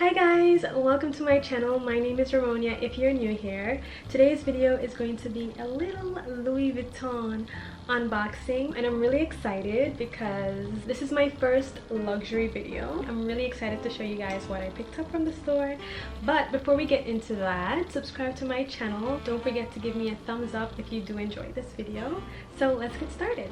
Hi guys, welcome to my channel. My name is Ramonia if you're new here. Today's video is going to be a little Louis Vuitton unboxing and I'm really excited because this is my first luxury video. I'm really excited to show you guys what I picked up from the store. But before we get into that, subscribe to my channel. Don't forget to give me a thumbs up if you do enjoy this video. So let's get started.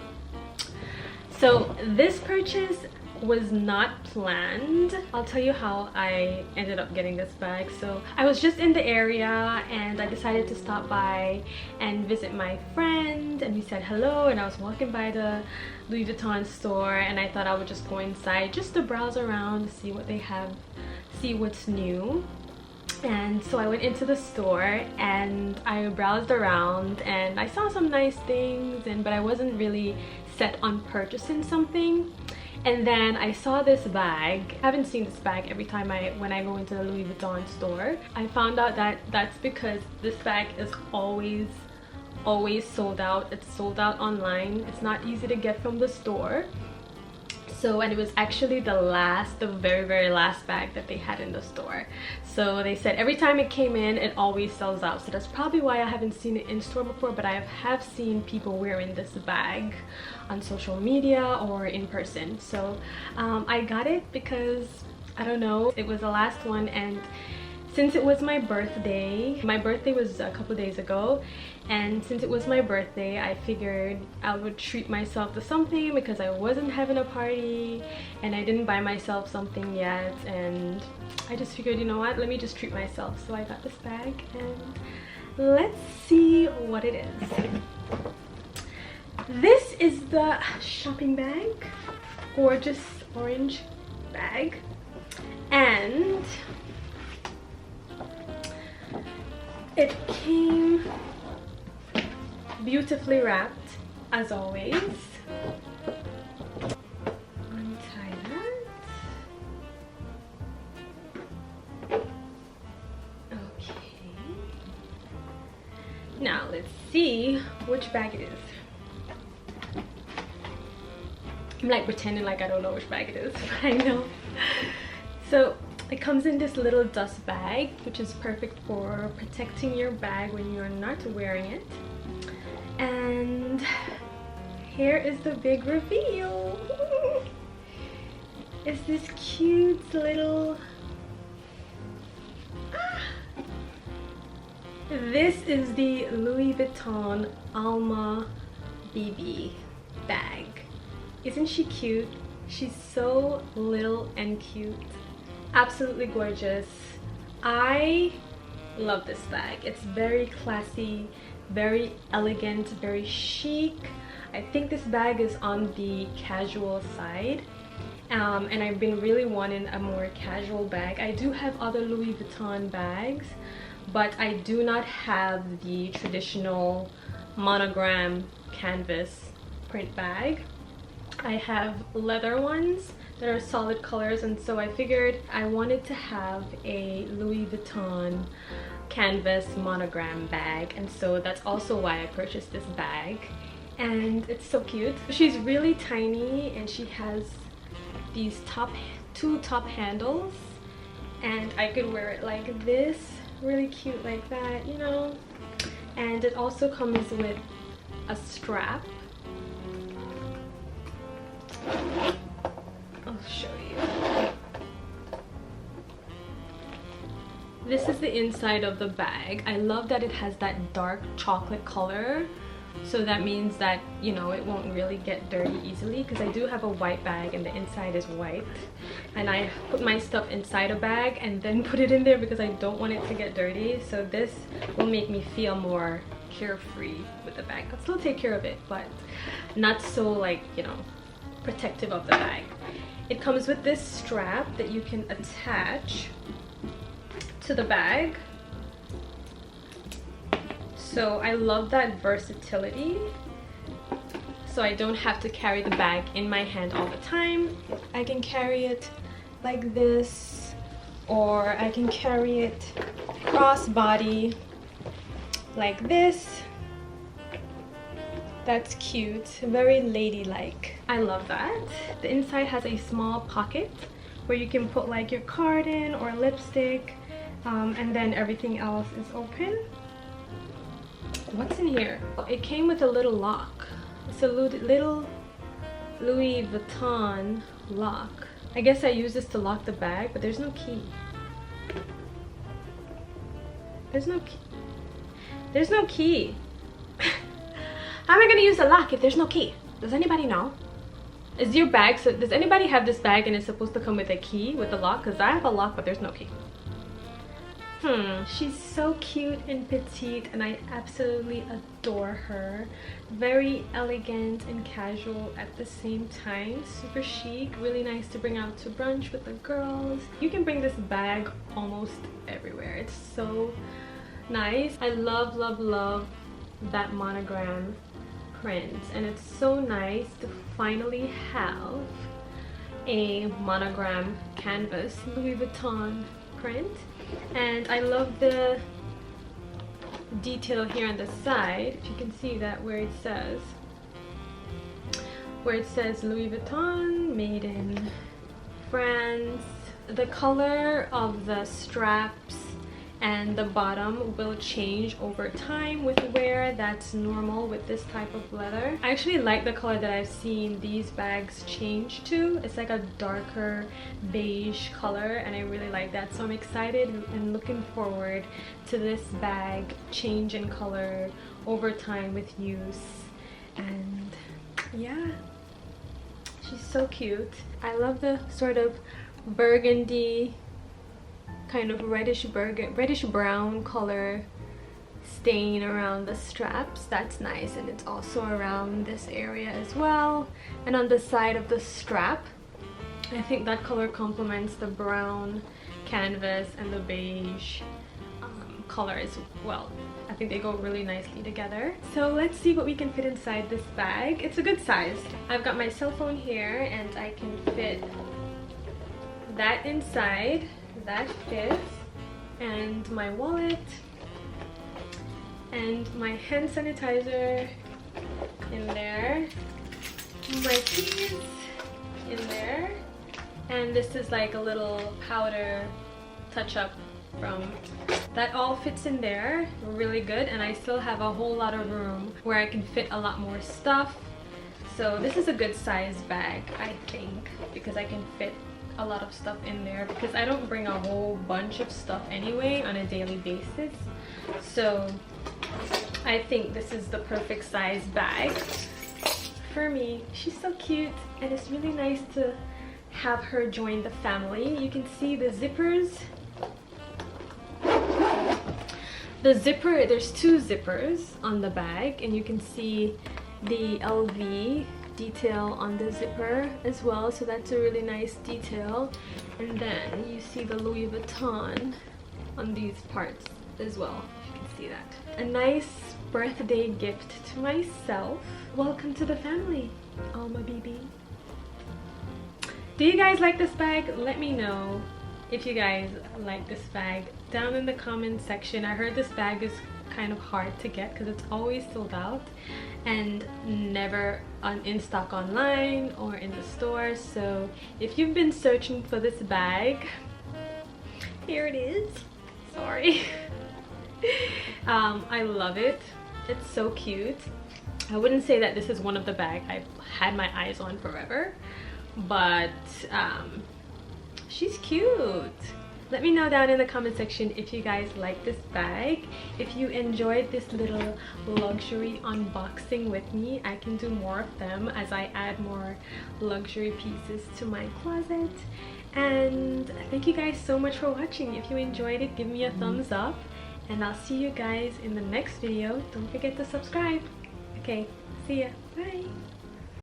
So this purchase was not planned. I'll tell you how I ended up getting this bag. So I was just in the area and I decided to stop by and visit my friend, and we said hello, and I was walking by the Louis Vuitton store and I thought I would just go inside just to browse around, see what they have, see what's new. And so I went into the store and I browsed around and I saw some nice things, but I wasn't really set on purchasing something. And then I saw this bag. I haven't seen this bag every time when I go into the Louis Vuitton store. I found out that that's because this bag is always sold out. It's sold out online. It's not easy to get from the store. So, and it was actually the very last bag that they had in the store. So they said every time it came in, it always sells out. So that's probably why I haven't seen it in store before, but I have seen people wearing this bag on social media or in person. So I got it because, I don't know, it was the last one, and since it was my birthday was a couple days ago, and since it was my birthday, I figured I would treat myself to something because I wasn't having a party and I didn't buy myself something yet, and I just figured, you know what, let me just treat myself. So I got this bag and let's see what it is. This is the shopping bag, gorgeous orange bag, and it came beautifully wrapped as always. Untie that. Okay. Now let's see which bag it is. I'm like pretending like I don't know which bag it is, but I know. So it comes in this little dust bag, which is perfect for protecting your bag when you're not wearing it. And here is the big reveal. It's this cute little... This is the Louis Vuitton Alma BB bag. Isn't she cute? She's so little and cute. Absolutely gorgeous. I love this bag. It's very classy, very elegant, very chic. I think this bag is on the casual side, and I've been really wanting a more casual bag. I do have other Louis Vuitton bags, but I do not have the traditional monogram canvas print bag. I have leather ones that are solid colors, and so I figured I wanted to have a Louis Vuitton canvas monogram bag, and so that's also why I purchased this bag. And it's so cute. She's really tiny and she has these two top handles, and I could wear it like this, really cute like that, you know. And it also comes with a strap. I'll show you. This is the inside of the bag. I love that it has that dark chocolate color, so that means that, you know, it won't really get dirty easily, because I do have a white bag and the inside is white, and I put my stuff inside a bag and then put it in there because I don't want it to get dirty. So this will make me feel more carefree with the bag. I'll still take care of it, but not so, like, you know, protective of the bag. It comes with this strap that you can attach to the bag. So I love that versatility. So I don't have to carry the bag in my hand all the time. I can carry it like this, or I can carry it crossbody like this. That's cute, very ladylike. I love that. The inside has a small pocket where you can put like your card in or lipstick, and then everything else is open. What's in here? It came with a little lock. It's a little Louis Vuitton lock. I guess I use this to lock the bag, but there's no key. There's no key. There's no key. How am I gonna use the lock if there's no key? Does anybody know? Is your bag, so does anybody have this bag and it's supposed to come with a key with the lock? Because I have a lock, but there's no key. She's so cute and petite, and I absolutely adore her. Very elegant and casual at the same time. Super chic, really nice to bring out to brunch with the girls. You can bring this bag almost everywhere. It's so nice. I love, love, love that monogram print, and it's so nice to finally have a monogram canvas Louis Vuitton print. And I love the detail here on the side. If you can see that, where it says Louis Vuitton, made in France. The color of the straps and the bottom will change over time with wear. That's normal with this type of leather. I actually like the color that I've seen these bags change to. It's like a darker beige color, and I really like that. So I'm excited and looking forward to this bag change in color over time with use. And yeah, she's so cute. I love the sort of burgundy, kind of reddish brown color stain around the straps. That's nice, and it's also around this area as well, and on the side of the strap. I think that color complements the brown canvas and the beige color as well. I think they go really nicely together. So let's see what we can fit inside this bag. It's a good size. I've got my cell phone here, and I can fit that inside. That fits, and my wallet and my hand sanitizer in there, my keys in there, and this is like a little powder touch-up from that. All fits in there really good, and I still have a whole lot of room where I can fit a lot more stuff. So this is a good size bag, I think, because I can fit a lot of stuff in there, because I don't bring a whole bunch of stuff anyway on a daily basis. So I think this is the perfect size bag for me. She's so cute, and it's really nice to have her join the family. You can see the zippers. The zipper, there's two zippers on the bag, and you can see the LV detail on the zipper as well, so that's a really nice detail. And then you see the Louis Vuitton on these parts as well, if you can see that. A nice birthday gift to myself. Welcome to the family, Alma BB. Do you guys like this bag? Let me know if you guys like this bag down in the comment section. I heard this bag is kind of hard to get because it's always sold out and never in stock online or in the stores. So if you've been searching for this bag, here it is. Sorry. I love it. It's so cute. I wouldn't say that this is one of the bags I've had my eyes on forever, but she's cute. Let me know down in the comment section if you guys like this bag. If you enjoyed this little luxury unboxing with me, I can do more of them as I add more luxury pieces to my closet. And thank you guys so much for watching. If you enjoyed it, give me a thumbs up, and I'll see you guys in the next video. Don't forget to subscribe. Okay, see ya. Bye.